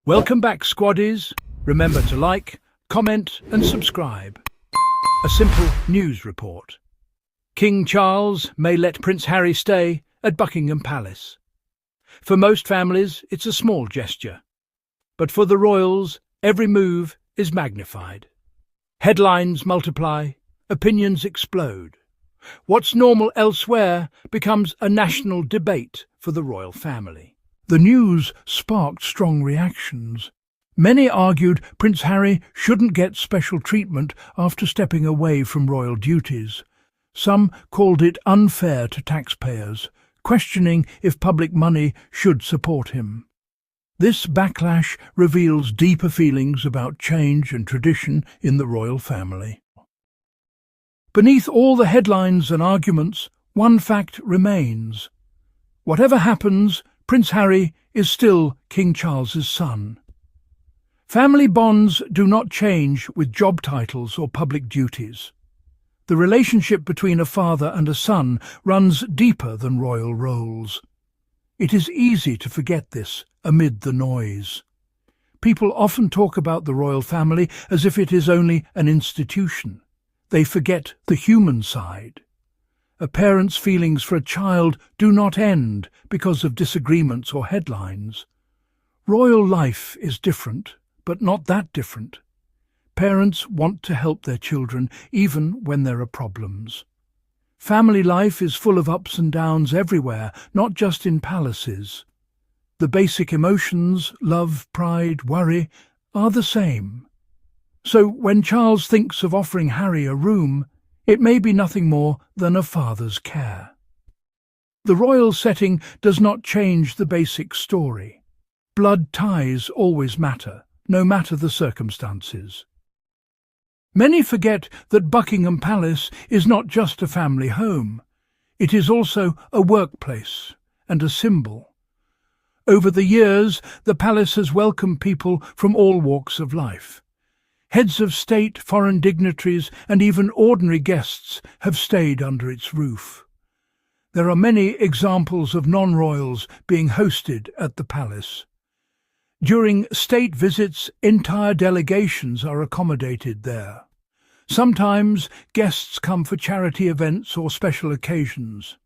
Welcome back, squaddies. Remember to like, comment and subscribe. A simple news report. King Charles may let Prince Harry stay at Buckingham Palace. For most families, it's a small gesture. But for the royals, every move is magnified. Headlines multiply, opinions explode. What's normal elsewhere becomes a national debate for the royal family. The news sparked strong reactions. Many argued Prince Harry shouldn't get special treatment after stepping away from royal duties. Some called it unfair to taxpayers, questioning if public money should support him. This backlash reveals deeper feelings about change and tradition in the royal family. Beneath all the headlines and arguments, one fact remains. Whatever happens, Prince Harry is still King Charles's son. Family bonds do not change with job titles or public duties. The relationship between a father and a son runs deeper than royal roles. It is easy to forget this amid the noise. People often talk about the royal family as if it is only an institution. They forget the human side. A parent's feelings for a child do not end because of disagreements or headlines. Royal life is different, but not that different. Parents want to help their children even when there are problems. Family life is full of ups and downs everywhere, not just in palaces. The basic emotions, love, pride, worry, are the same. So when Charles thinks of offering Harry a room, it may be nothing more than a father's care. The royal setting does not change the basic story. Blood ties always matter, no matter the circumstances. Many forget that Buckingham Palace is not just a family home. It is also a workplace and a symbol. Over the years, the palace has welcomed people from all walks of life. Heads of state, foreign dignitaries, and even ordinary guests have stayed under its roof. There are many examples of non-royals being hosted at the palace. During state visits, entire delegations are accommodated there. Sometimes guests come for charity events or special occasions.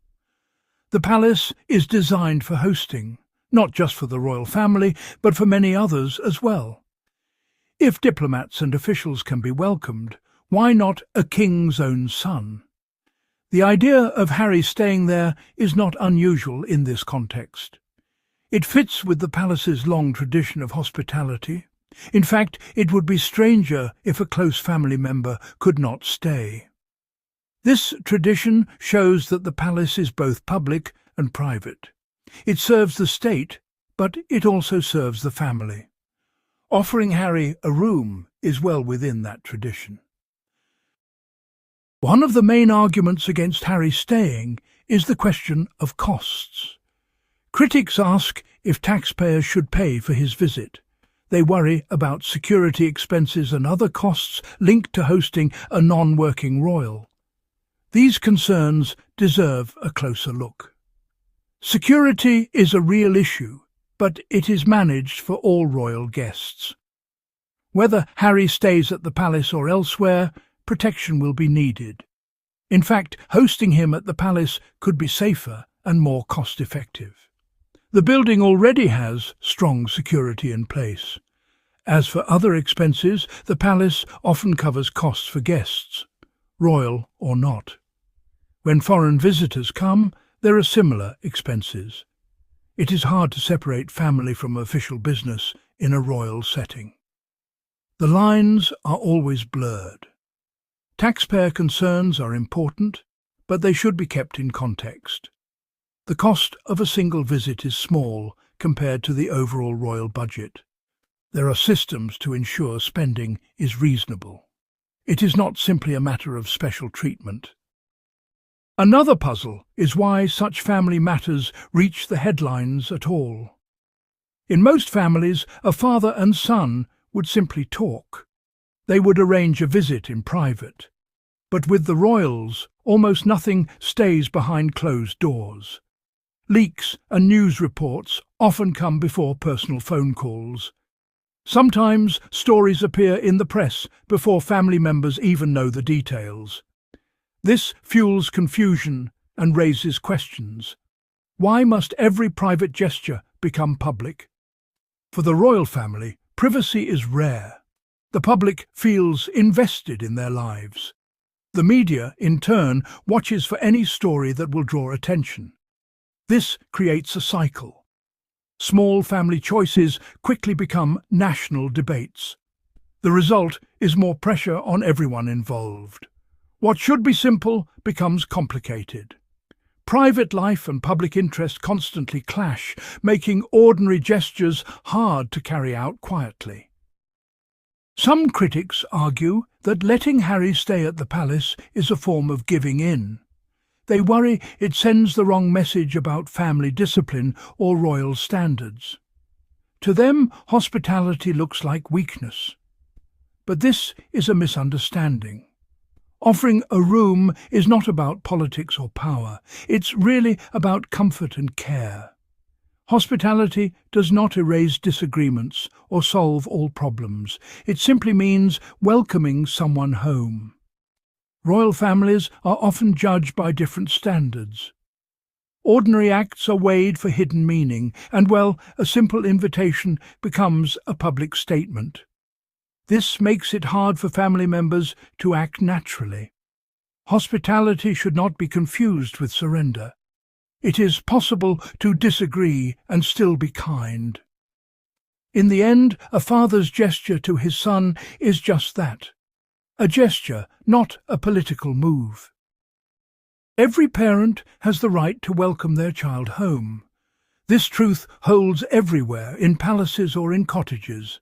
The palace is designed for hosting, not just for the royal family, but for many others as well. If diplomats and officials can be welcomed, why not a king's own son? The idea of Harry staying there is not unusual in this context. It fits with the palace's long tradition of hospitality. In fact, it would be stranger if a close family member could not stay. This tradition shows that the palace is both public and private. It serves the state, but it also serves the family. Offering Harry a room is well within that tradition. One of the main arguments against Harry staying is the question of costs. Critics ask if taxpayers should pay for his visit. They worry about security expenses and other costs linked to hosting a non-working royal. These concerns deserve a closer look. Security is a real issue, but it is managed for all royal guests. Whether Harry stays at the palace or elsewhere, protection will be needed. In fact, hosting him at the palace could be safer and more cost-effective. The building already has strong security in place. As for other expenses, the palace often covers costs for guests, royal or not. When foreign visitors come, there are similar expenses. It is hard to separate family from official business in a royal setting. The lines are always blurred. Taxpayer concerns are important, but they should be kept in context. The cost of a single visit is small compared to the overall royal budget. There are systems to ensure spending is reasonable. It is not simply a matter of special treatment. Another puzzle is why such family matters reach the headlines at all. In most families, a father and son would simply talk. They would arrange a visit in private. But with the royals, almost nothing stays behind closed doors. Leaks and news reports often come before personal phone calls. Sometimes stories appear in the press before family members even know the details. This fuels confusion and raises questions. Why must every private gesture become public? For the royal family, privacy is rare. The public feels invested in their lives. The media, in turn, watches for any story that will draw attention. This creates a cycle. Small family choices quickly become national debates. The result is more pressure on everyone involved. What should be simple becomes complicated. Private life and public interest constantly clash, making ordinary gestures hard to carry out quietly. Some critics argue that letting Harry stay at the palace is a form of giving in. They worry it sends the wrong message about family discipline or royal standards. To them, hospitality looks like weakness. But this is a misunderstanding. Offering a room is not about politics or power. It's really about comfort and care. Hospitality does not erase disagreements or solve all problems. It simply means welcoming someone home. Royal families are often judged by different standards. Ordinary acts are weighed for hidden meaning, and well, a simple invitation becomes a public statement. This makes it hard for family members to act naturally. Hospitality should not be confused with surrender. It is possible to disagree and still be kind. In the end, a father's gesture to his son is just that. A gesture, not a political move. Every parent has the right to welcome their child home. This truth holds everywhere, in palaces or in cottages.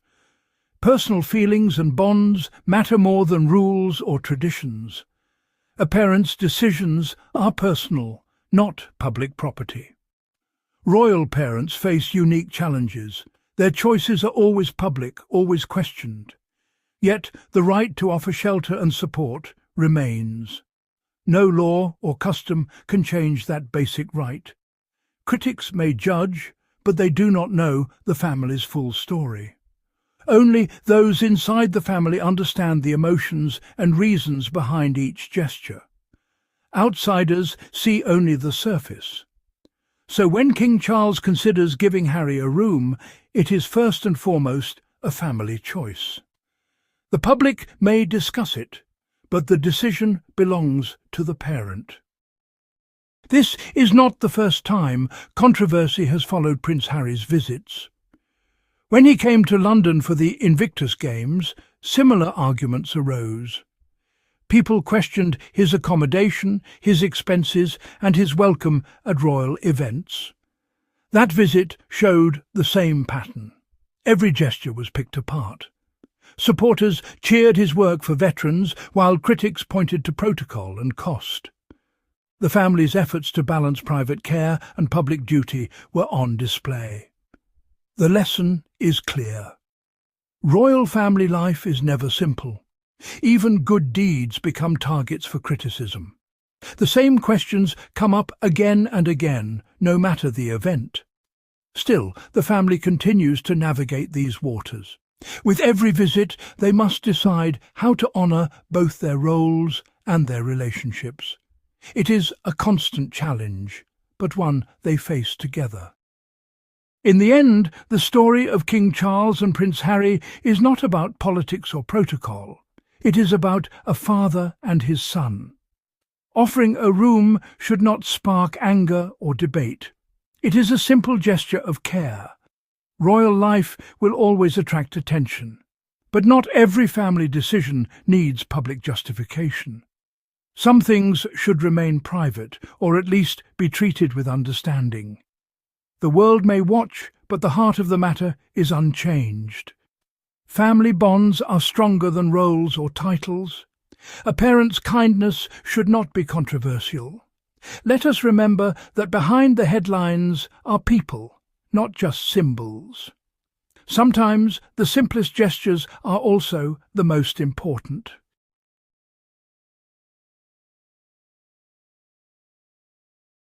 Personal feelings and bonds matter more than rules or traditions. A parent's decisions are personal, not public property. Royal parents face unique challenges. Their choices are always public, always questioned. Yet the right to offer shelter and support remains. No law or custom can change that basic right. Critics may judge, but they do not know the family's full story. Only those inside the family understand the emotions and reasons behind each gesture. Outsiders see only the surface. So when King Charles considers giving Harry a room, it is first and foremost a family choice. The public may discuss it, but the decision belongs to the parent. This is not the first time controversy has followed Prince Harry's visits. When he came to London for the Invictus Games, similar arguments arose. People questioned his accommodation, his expenses, and his welcome at royal events. That visit showed the same pattern. Every gesture was picked apart. Supporters cheered his work for veterans, while critics pointed to protocol and cost. The family's efforts to balance private care and public duty were on display. The lesson is clear. Royal family life is never simple. Even good deeds become targets for criticism. The same questions come up again and again, no matter the event. Still, the family continues to navigate these waters. With every visit, they must decide how to honour both their roles and their relationships. It is a constant challenge, but one they face together. In the end, the story of King Charles and Prince Harry is not about politics or protocol. It is about a father and his son. Offering a room should not spark anger or debate. It is a simple gesture of care. Royal life will always attract attention, but not every family decision needs public justification. Some things should remain private, or at least be treated with understanding. The world may watch, but the heart of the matter is unchanged. Family bonds are stronger than roles or titles. A parent's kindness should not be controversial. Let us remember that behind the headlines are people, not just symbols. Sometimes the simplest gestures are also the most important.